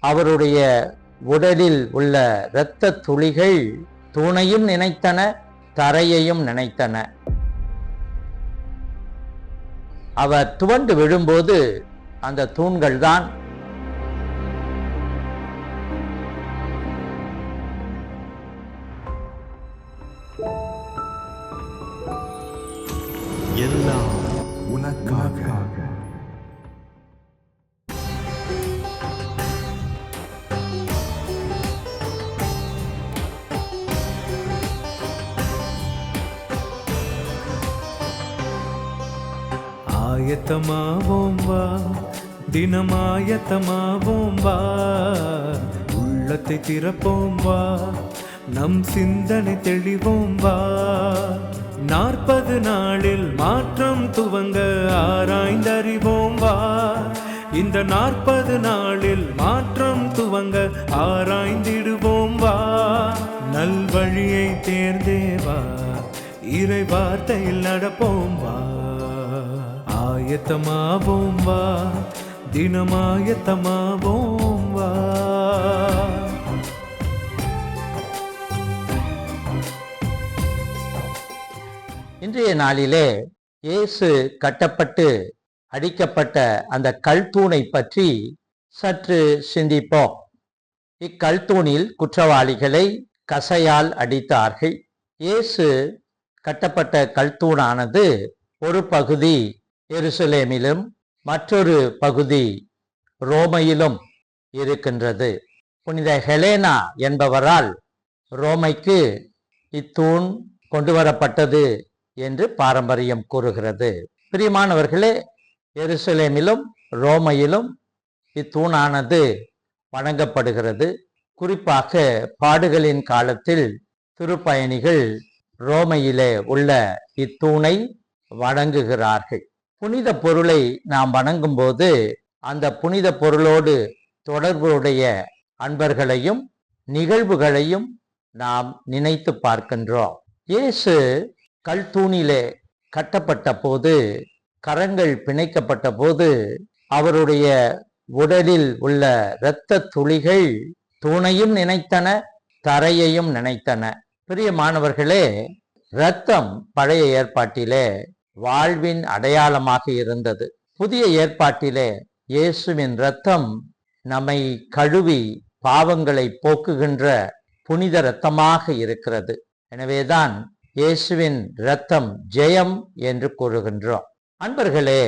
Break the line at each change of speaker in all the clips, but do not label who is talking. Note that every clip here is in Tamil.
அவருடைய உடலில் உள்ள இரத்த துளிகள் தூணையும் நினைத்தன, தரையையும் நினைத்தன. அவர் துவண்டு விழும்போது அந்த தூண்கள் தான்
எல்லாம் உனக்காக.
ஆயத்தமாவோம் வா, தினமாயத்தமாவோம் வா, உள்ளத்தை திறப்போம் வா, நம் சிந்தனை தெளிவோம் வா. 40 நாளில் மாற்றம் துவங்க ஆராய்ந்தறிவோம் வா. இந்த 40 நாளில் மாற்றம் துவங்க ஆராய்ந்திடுவோம் வா. நல்வழியை தேர்ந்தே வா, இறை வார்த்தையில் நடப்போம் வா. ஆயத்தமாவோம் வா, தினமாயத்தமாவோம் வா.
இன்றைய நாளிலே இயேசு கட்டப்பட்டு அடிக்கப்பட்ட அந்த கல்தூணை பற்றி சற்று சிந்திப்போம். இக்கல்தூணில் குற்றவாளிகளை கசையால் அடித்தார்கள். இயேசு கட்டப்பட்ட கல்தூணானது ஒரு பகுதி எருசலேமிலும் மற்றொரு பகுதி ரோமையிலும் இருக்கின்றது. புனித ஹெலேனா என்பவரால் ரோமைக்கு இத்தூண் கொண்டு வரப்பட்டது என்று பாரம்பரியம் கூறுகிறது. பிரியமானவர்களே, எருசலேமிலும் ரோமையிலும் இத்தூணானது வணங்கப்படுகிறது. குறிப்பாக பாடுகளின் காலத்தில் திருப்பயணிகள் ரோமையிலே உள்ள இத்தூணை வணங்குகிறார்கள். புனித பொருளை நாம் வணங்கும் போது அந்த புனித பொருளோடு தொடர்புடைய அன்பர்களையும் நிகழ்வுகளையும் நாம் நினைத்து பார்க்கின்றோம். இயேசு கல்தூணிலே கட்டப்பட்ட போது, கரங்கள் பிணைக்கப்பட்ட போது, அவருடைய உடலில் உள்ள இரத்த துளிகள் தூணையும் நினைத்தன, தரையையும் நினைத்தன. பிரியமானவர்களே, இரத்தம் பழைய ஏற்பாட்டிலே வாழ்வின் அடையாளமாக இருந்தது. புதிய ஏற்பாட்டிலே இயேசுவின் இரத்தம் நம்மை கழுவி பாவங்களை போக்குகின்ற புனித இரத்தமாக இருக்கிறது. எனவேதான் இயேசுவின் இரத்தம் ஜெயம் என்று கூறுகின்றோம். அன்பர்களே,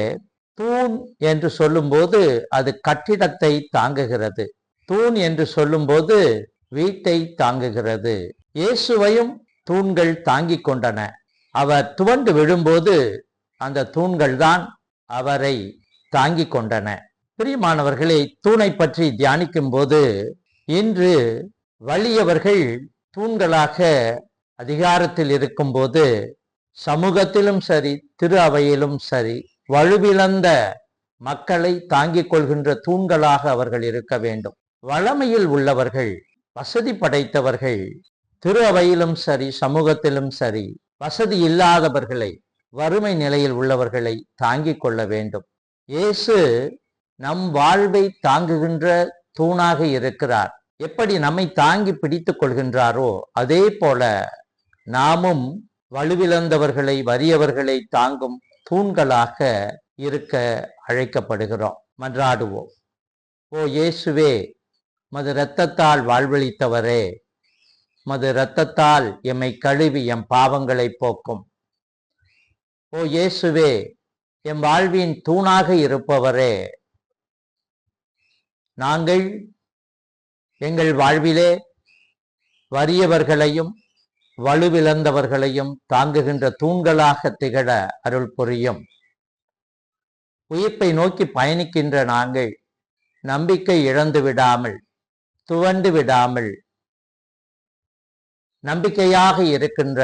தூண் என்று சொல்லும்போது அது கட்டிடத்தை தாங்குகிறது. தூண் என்று சொல்லும்போது வீட்டை தாங்குகிறது. இயேசுவையும் தூண்கள் தாங்கிக் கொண்டன. அவர் துவண்டு விழும்போது அந்த தூண்கள் தான் அவரை தாங்கிக் கொண்டன. பிரியமானவர்களை, தூணை பற்றி தியானிக்கும் போது இன்று வலியவர்கள் தூண்களாக அதிகாரத்தில் இருக்கும்போது சமூகத்திலும் சரி, திரு அவையிலும் சரி, வலுவிழந்த மக்களை தாங்கிக் கொள்கின்ற தூண்களாக அவர்கள் இருக்க வேண்டும். வளமையில் உள்ளவர்கள், வசதி படைத்தவர்கள் திரு அவையிலும் சரி, சமூகத்திலும் சரி, வசதி இல்லாதவர்களை, வறுமை நிலையில் உள்ளவர்களை தாங்கிக் கொள்ள வேண்டும். இயேசு நம் வாழ்வை தாங்குகின்ற தூணாக இருக்கிறார். எப்படி நம்மை தாங்கி பிடித்துக் கொள்கின்றாரோ அதே போல நாமும் வலுவிழந்தவர்களை, வறியவர்களை தாங்கும் தூண்களாக இருக்க அழைக்கப்படுகிறோம். மன்றாடுவோம். ஓ இயேசுவே, மது இரத்தத்தால் வாழ்வளித்தவரே, மது இரத்தத்தால் எம்மை கழுவி எம் பாவங்களை போக்கும். ஓ இயேசுவே, எம் வாழ்வின் தூணாக இருப்பவரே, நாங்கள் எங்கள் வாழ்விலே வறியவர்களையும் வலுவிழந்தவர்களையும் தாங்குகின்ற தூண்களாக திகழ அருள் புரியும். உயிர்ப்பை நோக்கி பயணிக்கின்ற நாங்கள் நம்பிக்கை இழந்து விடாமல், துவண்டு விடாமல், நம்பிக்கையாக இருக்கின்ற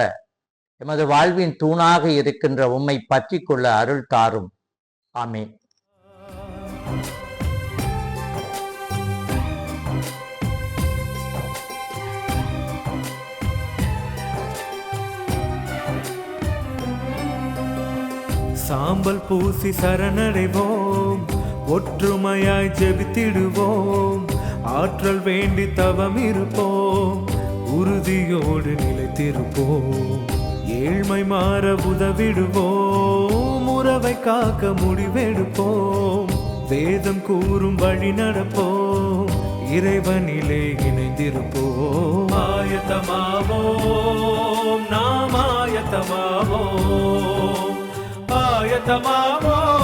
எமது வாழ்வின் தூணாக இருக்கின்ற உம்மை பற்றி கொள்ள அருள் தாரும். ஆமென்.
சாம்பல் பூசி சரணடைவோம், ஒற்றுமையாய் ஜெபித்திடுவோம், ஆற்றல் வேண்டி தவம் இருப்போம், உறுதியோடு நிலைத்திருப்போம். ஏழ்மை மாற உதவிடுவோம், உறவை காக்க முடிவெடுப்போம். வேதம் கூறும் வழி நடப்போம், இறைவனிலே இணைந்திருப்போம். ஆயத்தமாவோம், நாம் ஆயத்தமாவோம், ஆயத்தமாவோம்.